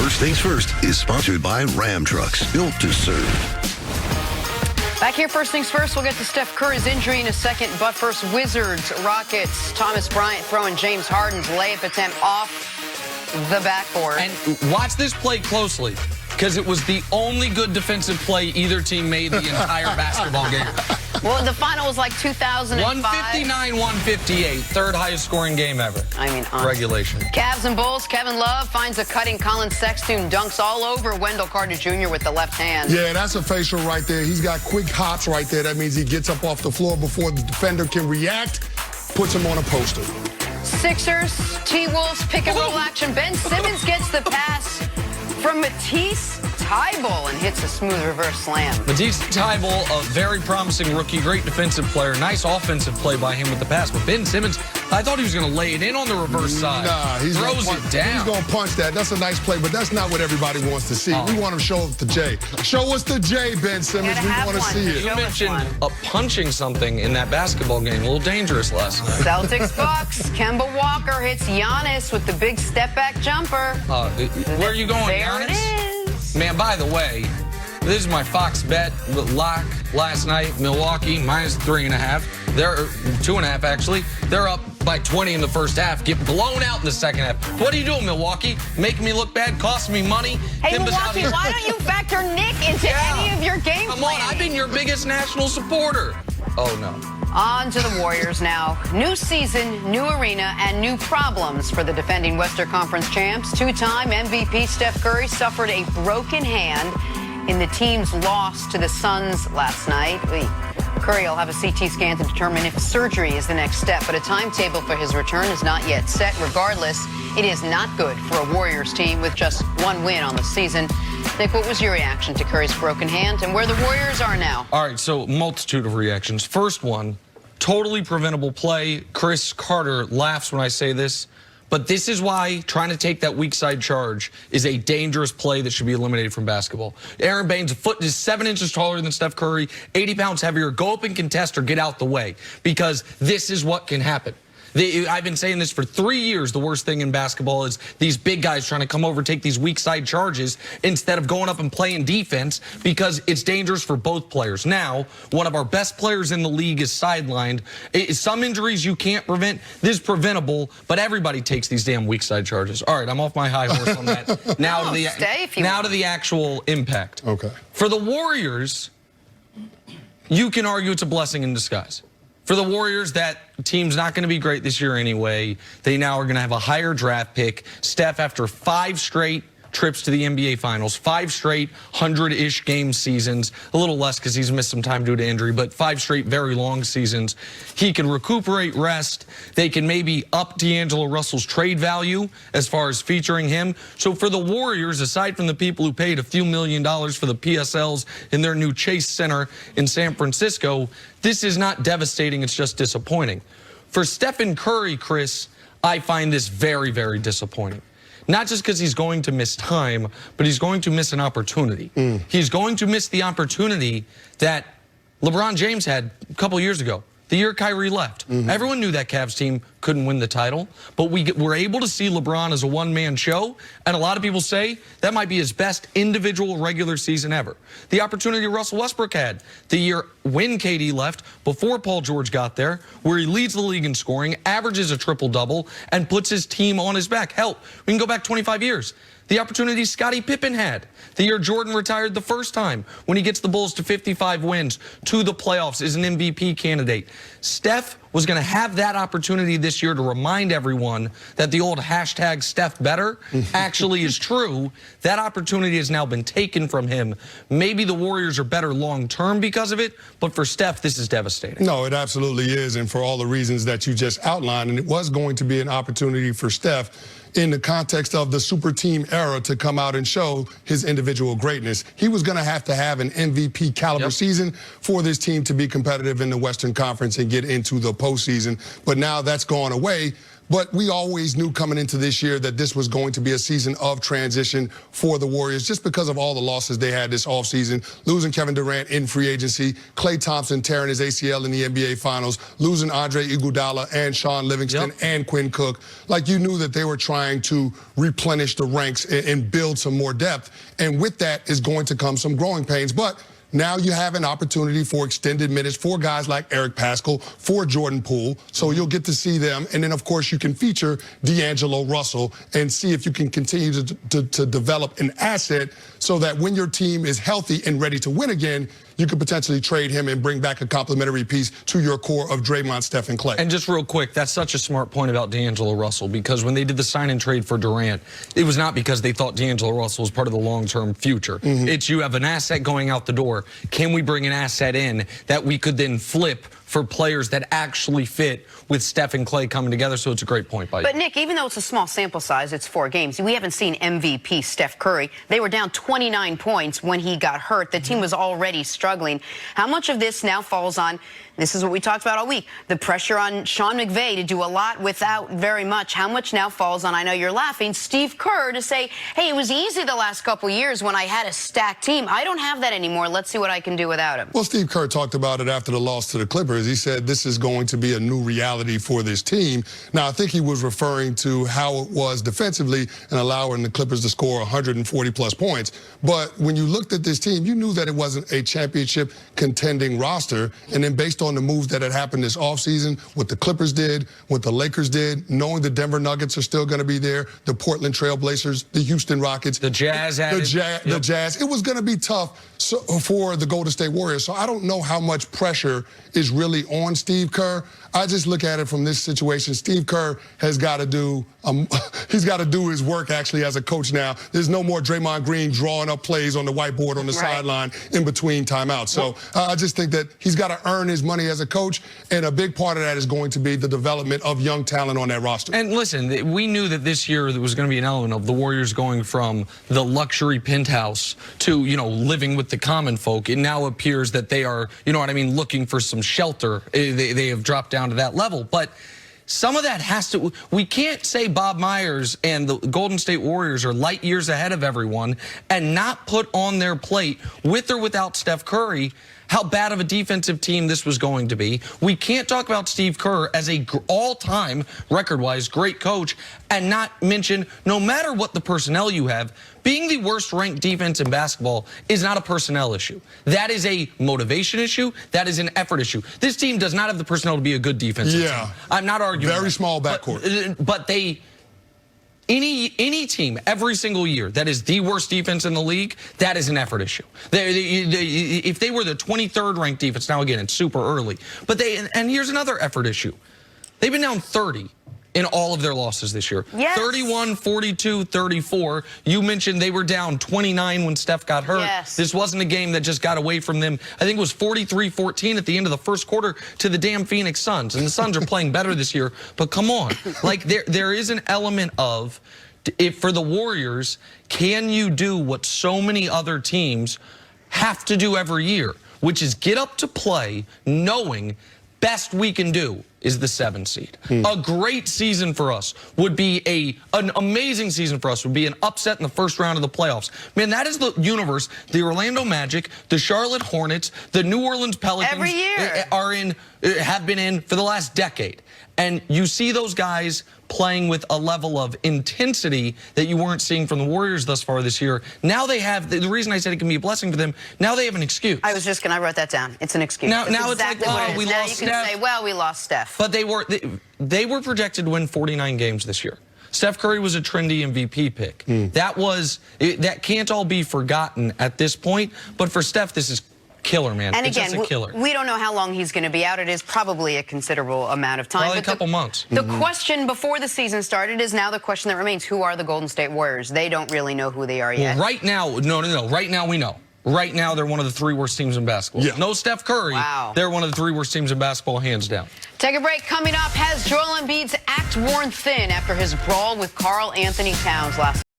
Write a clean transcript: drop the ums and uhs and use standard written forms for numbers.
First Things First is sponsored by Ram Trucks, built to serve. Back here, First Things First, we'll get to Steph Curry's injury in a second. But first, Wizards, Rockets, Thomas Bryant throwing James Harden's layup attempt off the backboard. And watch this play closely, because it was the only good defensive play either team made the entire basketball game. Well, the final was like 2005. 159-158, third highest scoring game ever. I mean, regulation. Cavs and Bulls. Kevin Love finds a cutting Colin Sexton, dunks all over Wendell Carter Jr. with the left hand. Yeah, that's a facial right there. He's got quick hops right there. That means he gets up off the floor before the defender can react, puts him on a poster. Sixers, T-Wolves, pick and roll action. Ben Simmons gets the pass from Matisse Thybulle and hits a smooth reverse slam. Matisse Thybulle, a very promising rookie, great defensive player. Nice offensive play by him with the pass. But Ben Simmons, I thought he was going to lay it in on the reverse side. Nah, he throws it down. He's going to punch that. That's a nice play, but that's not what everybody wants to see. We want him to show up to J. Show us the J, Ben Simmons. We want to see it. You mentioned punching something in that basketball game. A little dangerous last night. Celtics Bucks. Kemba Walker hits Giannis with the big step-back jumper. Where are you going, there Giannis? It is. Man, by the way, this is my Fox bet lock last night. Milwaukee minus 3.5. They're 2.5 actually. They're up by 20 in the first half. Get blown out in the second half. What are you doing, Milwaukee? Making me look bad, costing me money. Hey, Milwaukee, why don't you factor Nick into any of your game Come planning? on, I've been your biggest national supporter. Oh, no. On to the Warriors now. New season, new arena, and new problems for the defending Western Conference champs. Two-time MVP Steph Curry suffered a broken hand in the team's loss to the Suns last night. Curry will have a CT scan to determine if surgery is the next step, but a timetable for his return is not yet set. Regardless, it is not good for a Warriors team with just one win on the season. Nick, what was your reaction to Curry's broken hand and where the Warriors are now? All right, so multitude of reactions. First one, totally preventable play. Chris Carter laughs when I say this, but this is why trying to take that weak side charge is a dangerous play that should be eliminated from basketball. Aaron Baines' foot is 7 inches taller than Steph Curry, 80 pounds heavier. Go up and contest or get out the way, because this is what can happen. I've been saying this for 3 years. The worst thing in basketball is these big guys trying to come over, take these weak side charges instead of going up and playing defense, because it's dangerous for both players. Now, one of our best players in the league is sidelined. Some injuries you can't prevent. This is preventable, but everybody takes these damn weak side charges. All right, I'm off my high horse on that. Now to the actual impact. Okay. For the Warriors, you can argue it's a blessing in disguise. For the Warriors, that team's not going to be great this year anyway. They now are going to have a higher draft pick. Steph, after 5 straight trips to the NBA Finals, 5 straight 100-ish game seasons, a little less because he's missed some time due to injury, but 5 straight very long seasons. He can recuperate, rest. They can maybe up D'Angelo Russell's trade value as far as featuring him. So for the Warriors, aside from the people who paid a few $1 million for the PSLs in their new Chase Center in San Francisco, this is not devastating, it's just disappointing. For Stephen Curry, Chris, I find this very, very disappointing. Not just because he's going to miss time, but he's going to miss an opportunity. He's going to miss the opportunity that LeBron James had a couple years ago, the year Kyrie left. Everyone knew that Cavs team couldn't win the title, but we were able to see LeBron as a one-man show, and a lot of people say that might be his best individual regular season ever. The opportunity Russell Westbrook had the year when KD left, before Paul George got there, where he leads the league in scoring, averages a triple-double, and puts his team on his back. Hell, we can go back 25 years. The opportunity Scottie Pippen had the year Jordan retired the first time, when he gets the Bulls to 55 wins, to the playoffs, is an MVP candidate. Steph was going to have that opportunity this year to remind everyone that the old hashtag Steph better actually is true. That opportunity has now been taken from him. Maybe the Warriors are better long-term because of it, but for Steph, this is devastating. No, it absolutely is, and for all the reasons that you just outlined. And it was going to be an opportunity for Steph in the context of the super team era to come out and show his individual greatness. He was going to have an MVP caliber season for this team to be competitive in the Western Conference and get into the postseason. But now that's gone away. But we always knew coming into this year that this was going to be a season of transition for the Warriors just because of all the losses they had this offseason, losing Kevin Durant in free agency, Klay Thompson tearing his ACL in the NBA Finals, losing Andre Iguodala and Sean Livingston and Quinn Cook. Like, you knew that they were trying to replenish the ranks and build some more depth. And with that is going to come some growing pains. But now you have an opportunity for extended minutes for guys like Eric Paschall, for Jordan Poole, so you'll get to see them. And then, of course, you can feature D'Angelo Russell and see if you can continue to develop an asset so that when your team is healthy and ready to win again, you could potentially trade him and bring back a complementary piece to your core of Draymond, Steph, and Klay. And just real quick, that's such a smart point about D'Angelo Russell, because when they did the sign and trade for Durant, it was not because they thought D'Angelo Russell was part of the long-term future. It's you have an asset going out the door. Can we bring an asset in that we could then flip for players that actually fit with Steph and Klay coming together? So it's a great point by you. But, Nick, even though it's a small sample size, it's 4 games, we haven't seen MVP Steph Curry. They were down 29 points when he got hurt. The team was already struggling. How much of this now falls on, this is what we talked about all week, the pressure on Sean McVay to do a lot without very much? How much now falls on, I know you're laughing, Steve Kerr to say, hey, it was easy the last couple years when I had a stacked team. I don't have that anymore. Let's see what I can do without him. Well, Steve Kerr talked about it after the loss to the Clippers. He said this is going to be a new reality for this team. Now, I think he was referring to how it was defensively and allowing the Clippers to score 140-plus points. But when you looked at this team, you knew that it wasn't a championship contending roster. And then based on the moves that had happened this offseason, what the Clippers did, what the Lakers did, knowing the Denver Nuggets are still going to be there, the Portland Trail Blazers, the Houston Rockets, the Jazz, the Jazz. It was going to be tough for the Golden State Warriors. So I don't know how much pressure is really on Steve Kerr. I just look at it from this situation. Steve Kerr has got to do he's got to do his work actually as a coach now. There's no more Draymond Green drawing up plays on the whiteboard on the sideline in between timeouts. So I just think that he's got to earn his money as a coach, and a big part of that is going to be the development of young talent on that roster. And listen, we knew that this year there was going to be an element of the Warriors going from the luxury penthouse to, you know, living with the common folk. It now appears that they are, you know what I mean, looking for some shelter. They have dropped down to that level. But some of that has to, we can't say Bob Myers and the Golden State Warriors are light years ahead of everyone and not put on their plate, with or without Steph Curry, how bad of a defensive team this was going to be. We can't talk about Steve Kerr as a all-time, record-wise, great coach and not mention, no matter what the personnel you have, being the worst-ranked defense in basketball is not a personnel issue. That is a motivation issue. That is an effort issue. This team does not have the personnel to be a good defensive team. I'm not arguing. Very small backcourt. But they... Any team, every single year, that is the worst defense in the league, that is an effort issue. If they were the 23rd ranked defense, now again, it's super early, but and here's another effort issue. They've been down 30 in all of their losses this year. Yes. 31, 42, 34. You mentioned they were down 29 when Steph got hurt. Yes. This wasn't a game that just got away from them. I think it was 43-14 at the end of the first quarter to the damn Phoenix Suns. And the Suns are playing better this year, but come on. Like, there is an element of, for the Warriors, can you do what so many other teams have to do every year, which is get up to play knowing best we can do is the 7 seed. A great season for us would be an amazing season for us would be an upset in the first round of the playoffs. Man, that is the universe the Orlando Magic, the Charlotte Hornets, the New Orleans Pelicans every year have been in for the last decade. And you see those guys playing with a level of intensity that you weren't seeing from the Warriors thus far this year. Now they have, the reason I said it can be a blessing for them, now they have an excuse. I wrote that down. It's an excuse. Now it's exactly like, oh, we now lost you can Steph. say, well, we lost Steph. But they were projected to win 49 games this year. Steph Curry was a trendy MVP pick. That can't all be forgotten at this point. But for Steph, this is killer, man. And it's again, just a killer. We don't know how long he's going to be out. It is probably a considerable amount of time. Probably a couple months. The question before the season started is now the question that remains: who are the Golden State Warriors? They don't really know who they are yet. Well, right now, no. Right now, we know. Right now, they're one of the 3 worst teams in basketball. Yeah. No Steph Curry. Wow. They're one of the 3 worst teams in basketball, hands down. Take a break. Coming up, has Joel Embiid's act worn thin after his brawl with Karl Anthony Towns last